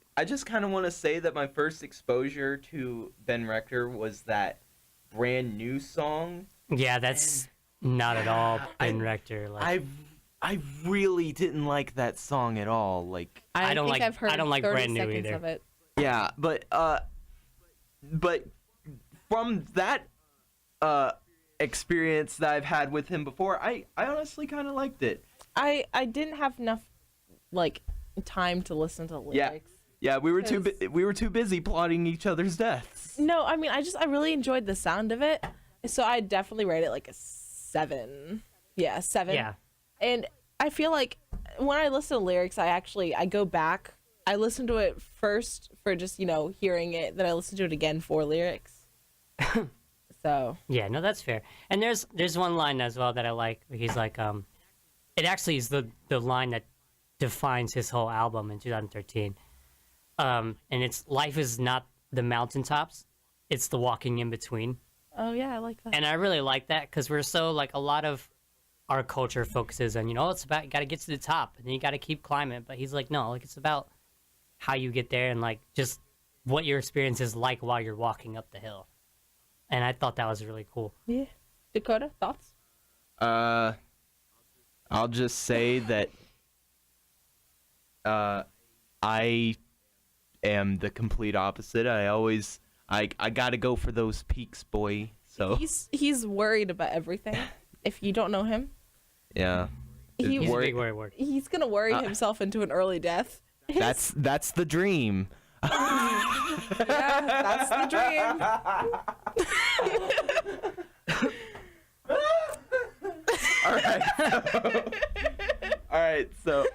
[SPEAKER 2] kind of want to say that my first exposure to Ben Rector was that brand new song.
[SPEAKER 3] Yeah, that's not at all Ben
[SPEAKER 2] I-
[SPEAKER 3] Rector. Like,
[SPEAKER 2] I really didn't like that song at all. Like,
[SPEAKER 3] I don't
[SPEAKER 1] think
[SPEAKER 3] like-
[SPEAKER 1] I've heard
[SPEAKER 3] I don't like
[SPEAKER 1] 30
[SPEAKER 3] Brand New
[SPEAKER 1] seconds
[SPEAKER 3] either.
[SPEAKER 1] of it.
[SPEAKER 2] yeah, but from that experience that I've had with him before, I honestly kind of liked it.
[SPEAKER 1] I didn't have enough like time to listen to
[SPEAKER 2] Yeah.
[SPEAKER 1] lyrics.
[SPEAKER 2] Yeah, we were too
[SPEAKER 1] 'Cause-
[SPEAKER 2] we were too busy plotting each other's deaths.
[SPEAKER 1] No, I mean, I really enjoyed the sound of it, so I definitely rate it like a 7. Yeah, 7.
[SPEAKER 3] Yeah.
[SPEAKER 1] And I feel like when I listen to lyrics, I go back. I listen to it first for just hearing it, then I listen to it again for lyrics. So
[SPEAKER 3] Yeah, no, that's fair. And there's one line as well that I like. He's like, it actually is the line that defines his whole album in 2013. And it's life is not the mountaintops, it's the walking in between.
[SPEAKER 1] oh yeah, I like that.
[SPEAKER 3] And I really like that because we're so like a lot of our culture focuses on it's about you got to get to the top and then you got to keep climbing. But he's like, no, like it's about how you get there and like just what your experience is like while you're walking up the hill. And I thought that was really cool.
[SPEAKER 1] Yeah. Dakota, thoughts?
[SPEAKER 2] I'll just say that I am the complete opposite. I gotta go for those peaks, boy. So
[SPEAKER 1] He's worried about everything. If you don't know him,
[SPEAKER 2] yeah,
[SPEAKER 1] He's
[SPEAKER 3] He's a
[SPEAKER 2] Worry-
[SPEAKER 3] big worry word.
[SPEAKER 1] he's gonna worry himself into an early death.
[SPEAKER 2] that's the dream.
[SPEAKER 1] Yeah, that's the dream.
[SPEAKER 2] All right. All right. So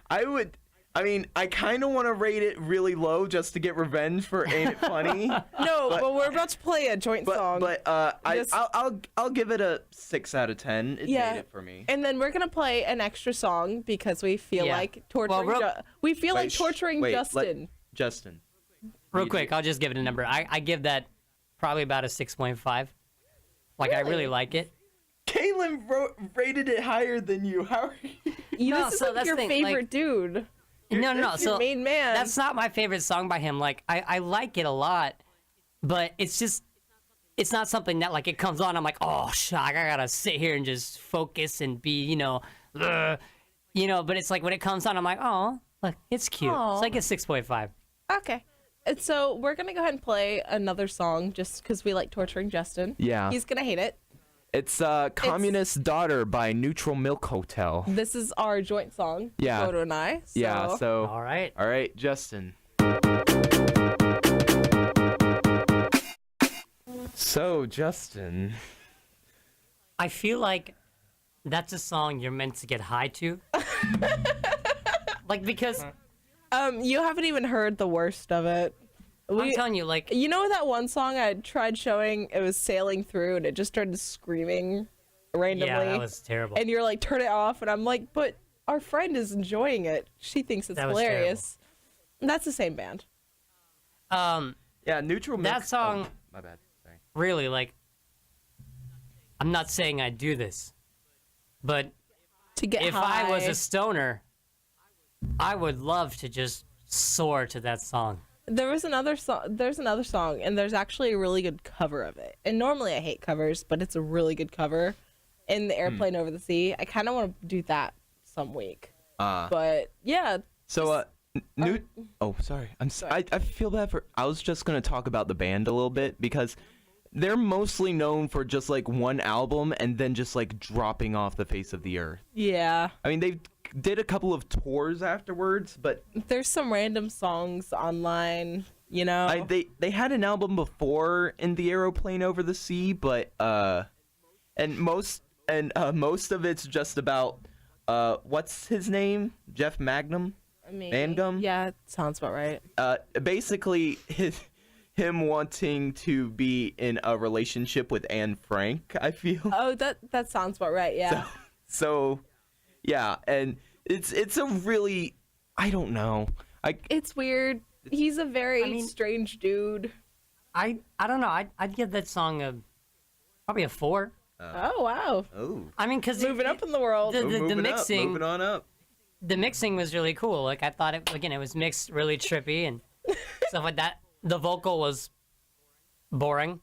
[SPEAKER 2] I kind of want to rate it really low just to get revenge for Ain't It Funny.
[SPEAKER 1] No, but we're about to play a joint song. Just-
[SPEAKER 2] I'll give it a 6 out of 10. It
[SPEAKER 1] Yeah.
[SPEAKER 2] made it for me.
[SPEAKER 1] And then we're gonna play an extra song because we feel
[SPEAKER 3] Yeah.
[SPEAKER 1] like torturing.
[SPEAKER 3] Well,
[SPEAKER 1] we feel like
[SPEAKER 2] Wait,
[SPEAKER 1] torturing
[SPEAKER 2] wait,
[SPEAKER 1] Justin.
[SPEAKER 2] Justin.
[SPEAKER 3] Real quick, I'll just give it a number. I give that probably about a 6.5. Like I really
[SPEAKER 1] Really?
[SPEAKER 3] like it.
[SPEAKER 2] Kaylin rated it higher than you. How are you?
[SPEAKER 3] No,
[SPEAKER 1] This is
[SPEAKER 3] so
[SPEAKER 1] like
[SPEAKER 3] that's
[SPEAKER 1] your
[SPEAKER 3] the thing,
[SPEAKER 1] favorite
[SPEAKER 3] like-
[SPEAKER 1] dude.
[SPEAKER 3] No.
[SPEAKER 1] That's your
[SPEAKER 3] So
[SPEAKER 1] main man.
[SPEAKER 3] that's not my favorite song by him. Like I like it a lot, but it's not something that like it comes on. I'm like, oh, shock, I gotta sit here and just focus and be, But it's like when it comes on, I'm like, oh, look, it's cute.
[SPEAKER 1] Aw.
[SPEAKER 3] It's like a 6.5.
[SPEAKER 1] Okay. And so we're gonna go ahead and play another song just because we like torturing Justin.
[SPEAKER 2] Yeah.
[SPEAKER 1] He's gonna hate it.
[SPEAKER 2] It's Communist Daughter by Neutral Milk Hotel.
[SPEAKER 1] This is our joint song.
[SPEAKER 2] Yeah.
[SPEAKER 1] Dakota and I. So
[SPEAKER 2] Yeah, so
[SPEAKER 3] All right.
[SPEAKER 2] all right, Justin. So, Justin.
[SPEAKER 3] I feel like that's a song you're meant to get high to. Like because
[SPEAKER 1] you haven't even heard the worst of it.
[SPEAKER 3] I'm telling you, like
[SPEAKER 1] You know that one song I tried showing? It was Sailing Through, and it just started screaming randomly.
[SPEAKER 3] yeah, that was terrible.
[SPEAKER 1] And you're like, turn it off, and I'm like, but our friend is enjoying it. She thinks it's
[SPEAKER 3] That was
[SPEAKER 1] hilarious. And that's the same band.
[SPEAKER 2] Yeah, Neutral Milk.
[SPEAKER 3] That song-
[SPEAKER 2] Oh, my bad. Sorry.
[SPEAKER 3] Really, like I'm not saying I do this, but
[SPEAKER 1] To get
[SPEAKER 3] if
[SPEAKER 1] high.
[SPEAKER 3] I was a stoner, I would love to just soar to that song.
[SPEAKER 1] There's another song, and there's actually a really good cover of it. And normally I hate covers, but it's a really good cover. In the Airplane Over the Sea. I kind of want to do that some week. But yeah,
[SPEAKER 2] So, oh, sorry. I feel bad for. I was just gonna talk about the band a little bit because they're mostly known for just like one album and then just like dropping off the face of the earth.
[SPEAKER 1] yeah.
[SPEAKER 2] I mean, they did a couple of tours afterwards, but
[SPEAKER 1] There's some random songs online,
[SPEAKER 2] they had an album before in the Aeroplane Over the Sea, but most of it's just about what's his name? Jeff Magnum?
[SPEAKER 1] Maybe.
[SPEAKER 2] Mangum?
[SPEAKER 1] Yeah, sounds about right.
[SPEAKER 2] Basically him wanting to be in a relationship with Anne Frank, I feel.
[SPEAKER 1] Oh, that sounds about right. Yeah.
[SPEAKER 2] So yeah, and it's a really, I don't know.
[SPEAKER 1] It's weird. He's a very strange dude.
[SPEAKER 3] I don't know. I'd give that song probably a 4.
[SPEAKER 1] Oh wow.
[SPEAKER 2] Oh.
[SPEAKER 3] I mean, because
[SPEAKER 1] Moving up in the world.
[SPEAKER 3] the mixing,
[SPEAKER 2] moving on up.
[SPEAKER 3] the mixing was really cool. Like I thought it was mixed really trippy and stuff like that. The vocal was boring,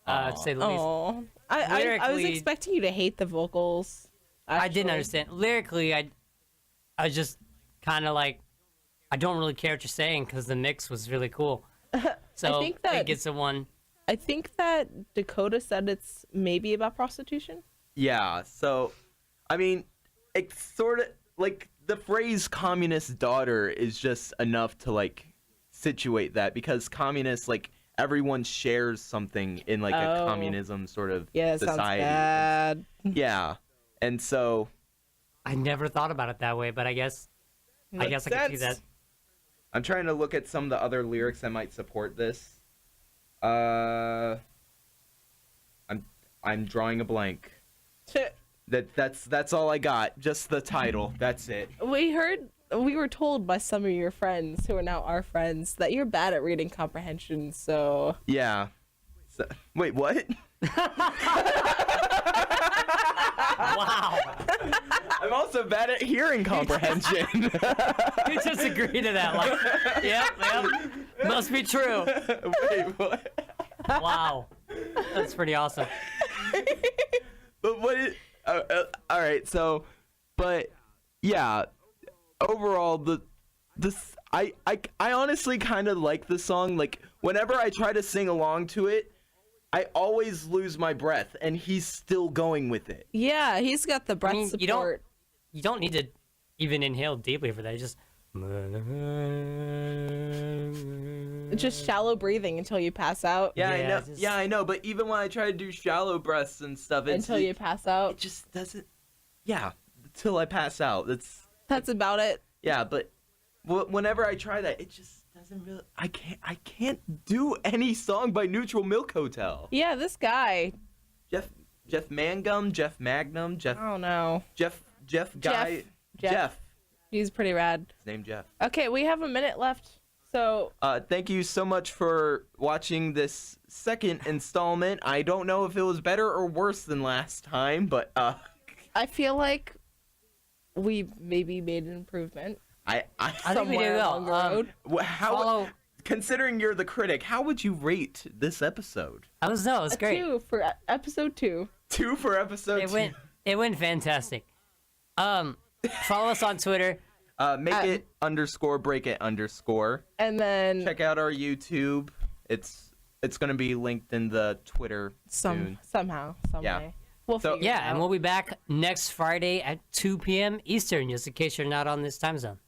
[SPEAKER 3] to say the least.
[SPEAKER 1] Oh, I was
[SPEAKER 3] Lyrically-
[SPEAKER 1] expecting you to hate the vocals.
[SPEAKER 3] I didn't
[SPEAKER 1] actually.
[SPEAKER 3] understand. Lyrically, I was just kind of like, I don't really care what you're saying because the mix was really cool. So
[SPEAKER 1] think that-
[SPEAKER 3] it gets a 1.
[SPEAKER 1] I think that Dakota said it's maybe about prostitution.
[SPEAKER 2] Yeah, so I mean, it's sort of like the phrase "communist daughter" is just enough to like situate that, because communists, like, everyone shares something in like a communism sort of
[SPEAKER 1] Yeah, that sounds
[SPEAKER 2] society.
[SPEAKER 1] bad.
[SPEAKER 2] Yeah, and so
[SPEAKER 3] I never thought about it that way, but I guess I can see that.
[SPEAKER 2] I'm trying to look at some of the other lyrics that might support this. I'm drawing a blank. That's all I got. Just the title. That's it.
[SPEAKER 1] We were told by some of your friends who are now our friends that you're bad at reading comprehension, so...
[SPEAKER 2] Yeah. So, wait, what?
[SPEAKER 3] Wow.
[SPEAKER 2] I'm also bad at hearing comprehension.
[SPEAKER 3] You just agree to that. Like, yep. Must be true.
[SPEAKER 2] Wait, what?
[SPEAKER 3] Wow. That's pretty awesome.
[SPEAKER 2] But what is... all right, so... But, yeah... Overall, I honestly kind of like the song. Like, whenever I try to sing along to it, I always lose my breath, and he's still going with it.
[SPEAKER 1] Yeah, he's got the breath support.
[SPEAKER 3] You don't need to even inhale deeply for that. You
[SPEAKER 1] Just shallow breathing until you pass out.
[SPEAKER 2] Yeah, I know.
[SPEAKER 3] Just...
[SPEAKER 2] Yeah, I know. But even when I try to do shallow breaths and stuff,
[SPEAKER 1] until you pass out,
[SPEAKER 2] it just doesn't. Yeah, until I pass out.
[SPEAKER 1] That's about it.
[SPEAKER 2] Yeah, but whenever I try that, it just doesn't really. I can't do any song by Neutral Milk Hotel.
[SPEAKER 1] Yeah, this guy.
[SPEAKER 2] Jeff Mangum, Jeff Magnum, Jeff.
[SPEAKER 1] I don't know.
[SPEAKER 2] Jeff guy. Jeff.
[SPEAKER 1] He's pretty rad.
[SPEAKER 2] His name Jeff.
[SPEAKER 1] Okay, we have a minute left. So.
[SPEAKER 2] Thank you so much for watching this second installment. I don't know if it was better or worse than last time, but
[SPEAKER 1] I feel like we maybe made an improvement.
[SPEAKER 3] I think we did well.
[SPEAKER 2] Considering you're the critic, how would you rate this episode?
[SPEAKER 3] It's great.
[SPEAKER 1] 2 for episode 2.
[SPEAKER 2] 2 for episode 2.
[SPEAKER 3] It went fantastic. Follow us on Twitter.
[SPEAKER 2] Make it _ break it _
[SPEAKER 1] And then
[SPEAKER 2] check out our YouTube. It's gonna be linked in the Twitter soon.
[SPEAKER 1] Somehow, some way. We'll figure it out.
[SPEAKER 3] And we'll be back next Friday at 2 p.m. Eastern, just in case you're not on this time zone.